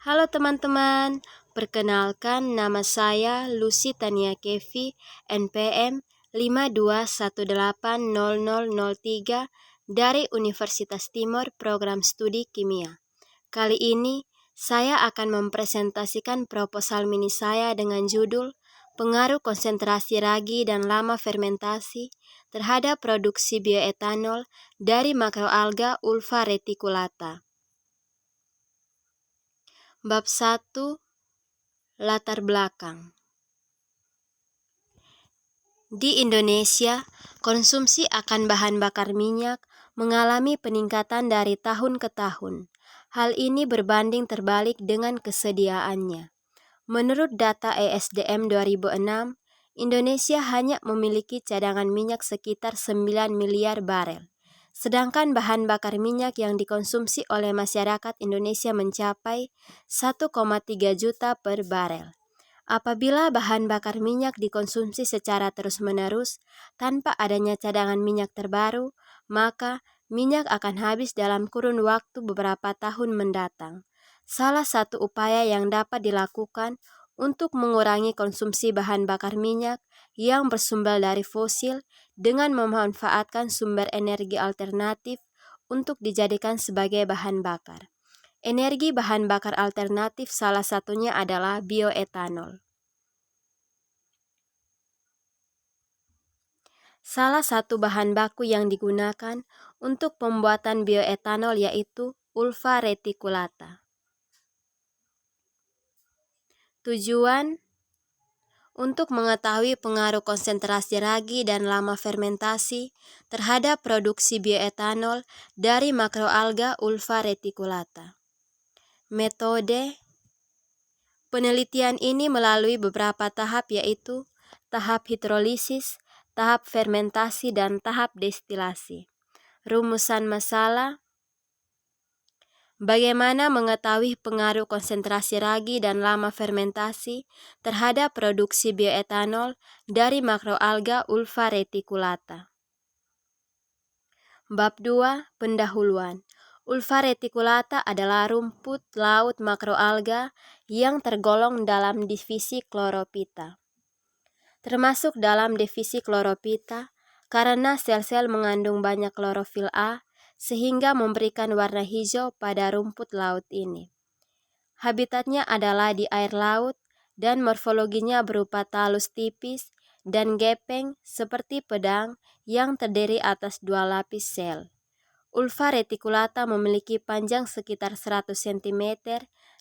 Halo teman-teman, perkenalkan nama saya Lucy Tania Kevi, NPM 52180003 dari Universitas Timur Program Studi Kimia. Kali ini, saya akan mempresentasikan proposal mini saya dengan judul Pengaruh konsentrasi ragi dan lama fermentasi terhadap produksi bioetanol dari makroalga Ulva reticulata. Bab 1. Latar belakang. Di Indonesia, konsumsi akan bahan bakar minyak mengalami peningkatan dari tahun ke tahun. Hal ini berbanding terbalik dengan kesediaannya. Menurut data ESDM 2006, Indonesia hanya memiliki cadangan minyak sekitar 9 miliar barel. Sedangkan bahan bakar minyak yang dikonsumsi oleh masyarakat Indonesia mencapai 1,3 juta per barel. Apabila bahan bakar minyak dikonsumsi secara terus-menerus tanpa adanya cadangan minyak terbaru, maka minyak akan habis dalam kurun waktu beberapa tahun mendatang. Salah satu upaya yang dapat dilakukan untuk mengurangi konsumsi bahan bakar minyak yang bersumber dari fosil dengan memanfaatkan sumber energi alternatif untuk dijadikan sebagai bahan bakar. Energi bahan bakar alternatif salah satunya adalah bioetanol. Salah satu bahan baku yang digunakan untuk pembuatan bioetanol yaitu Ulva reticulata. Tujuan untuk mengetahui pengaruh konsentrasi ragi dan lama fermentasi terhadap produksi bioetanol dari makroalga Ulva reticulata. Metode penelitian ini melalui beberapa tahap yaitu tahap hidrolisis, tahap fermentasi, dan tahap destilasi. Rumusan masalah: bagaimana mengetahui pengaruh konsentrasi ragi dan lama fermentasi terhadap produksi bioetanol dari makroalga Ulva reticulata. Bab 2. Pendahuluan. Ulva reticulata adalah rumput laut makroalga yang tergolong dalam divisi Chlorophyta. Termasuk dalam divisi Chlorophyta karena sel-sel mengandung banyak klorofil A sehingga memberikan warna hijau pada rumput laut ini. Habitatnya adalah di air laut dan morfologinya berupa talus tipis dan gepeng seperti pedang yang terdiri atas 2 lapis sel. Ulva reticulata memiliki panjang sekitar 100 cm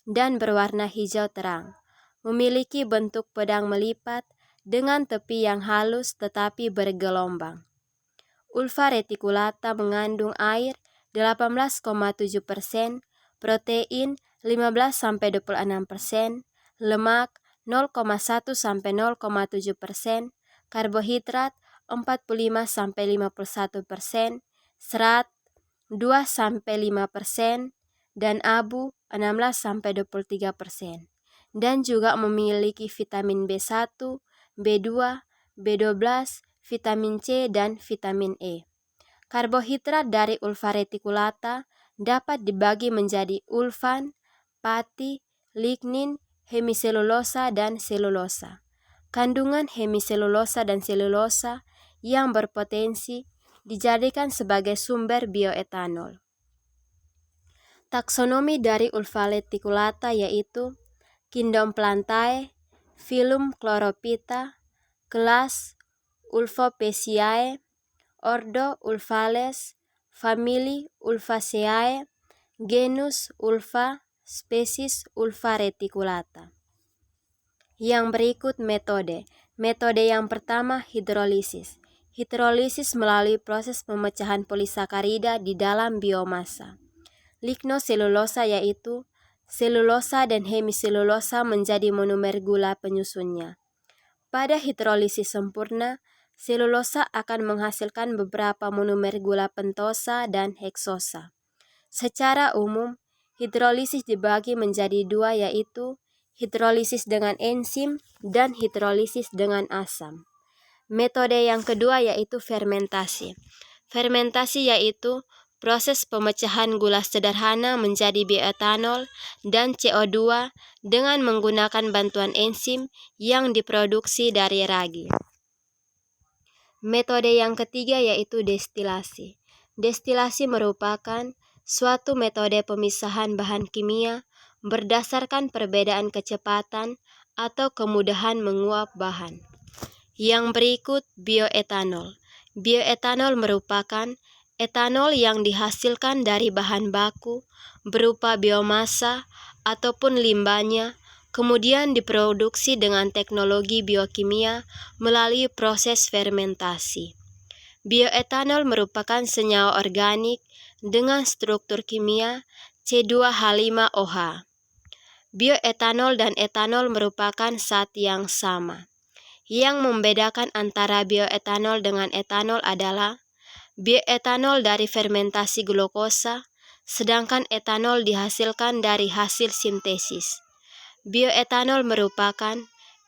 dan berwarna hijau terang. Memiliki bentuk pedang melipat dengan tepi yang halus tetapi bergelombang. Ulva reticulata mengandung air 18,7%, protein 15-26%, lemak 0,1-0,7%, karbohidrat 45-51%, serat 2-5%, dan abu 16-23%. Dan juga memiliki vitamin B1, B2, B12, vitamin C, dan vitamin E. Karbohidrat dari Ulva reticulata dapat dibagi menjadi ulvan, pati, lignin, hemiselulosa, dan selulosa. Kandungan hemiselulosa dan selulosa yang berpotensi dijadikan sebagai sumber bioetanol. Taksonomi dari Ulva reticulata yaitu Kingdom Plantae, Phylum Chlorophyta, kelas Ulvophaceae, ordo Ulvales, famili Ulvaceae, genus Ulva, spesies Ulva reticulata. Yang berikut metode. Metode yang pertama, hidrolisis. Hidrolisis melalui proses pemecahan polisakarida di dalam biomasa. Lignoselulosa yaitu selulosa dan hemiselulosa menjadi monomer gula penyusunnya. Pada hidrolisis sempurna, selulosa akan menghasilkan beberapa monomer gula pentosa dan heksosa. Secara umum, hidrolisis dibagi menjadi 2 yaitu hidrolisis dengan enzim dan hidrolisis dengan asam. Metode yang kedua yaitu fermentasi. Fermentasi yaitu proses pemecahan gula sederhana menjadi bioetanol dan CO2 dengan menggunakan bantuan enzim yang diproduksi dari ragi. Metode yang ketiga yaitu destilasi. Destilasi merupakan suatu metode pemisahan bahan kimia berdasarkan perbedaan kecepatan atau kemudahan menguap bahan. Yang berikut bioetanol. Bioetanol merupakan etanol yang dihasilkan dari bahan baku berupa biomasa ataupun limbahnya, kemudian diproduksi dengan teknologi biokimia melalui proses fermentasi. Bioetanol merupakan senyawa organik dengan struktur kimia C2H5OH. Bioetanol dan etanol merupakan zat yang sama. Yang membedakan antara bioetanol dengan etanol adalah bioetanol dari fermentasi glukosa, sedangkan etanol dihasilkan dari hasil sintesis. Bioetanol merupakan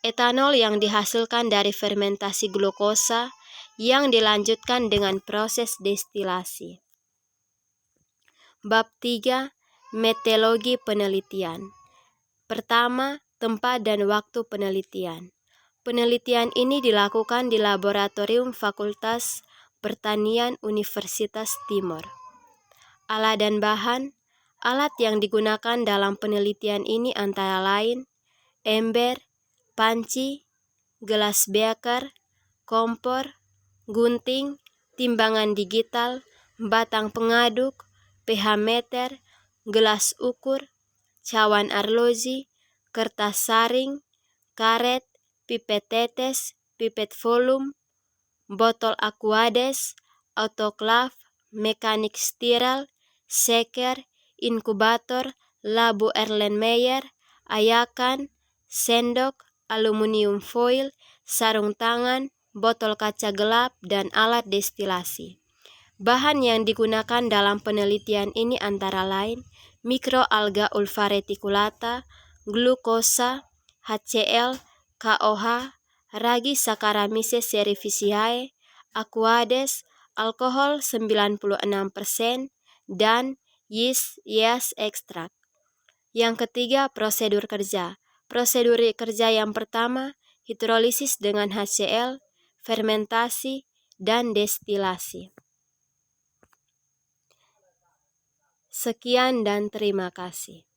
etanol yang dihasilkan dari fermentasi glukosa yang dilanjutkan dengan proses destilasi. Bab 3. Metodologi penelitian. Pertama, tempat dan waktu penelitian. Penelitian ini dilakukan di Laboratorium Fakultas Pertanian Universitas Timor. Alat dan bahan. Alat yang digunakan dalam penelitian ini antara lain ember, panci, gelas beaker, kompor, gunting, timbangan digital, batang pengaduk, pH meter, gelas ukur, cawan arloji, kertas saring, karet, pipet tetes, pipet volume, botol aquades, autoclave, mekanik sterile, shaker, inkubator, labu Erlenmeyer, ayakan, sendok, aluminium foil, sarung tangan, botol kaca gelap, dan alat destilasi. Bahan yang digunakan dalam penelitian ini antara lain mikroalga ulva reticulata, glukosa, HCl, KOH, ragi Saccharomyces cerevisiae, aquades, alkohol 96%, dan yeast extract. Yang ketiga, prosedur kerja. Prosedur kerja yang pertama, hidrolisis dengan HCl, fermentasi, dan destilasi. Sekian dan terima kasih.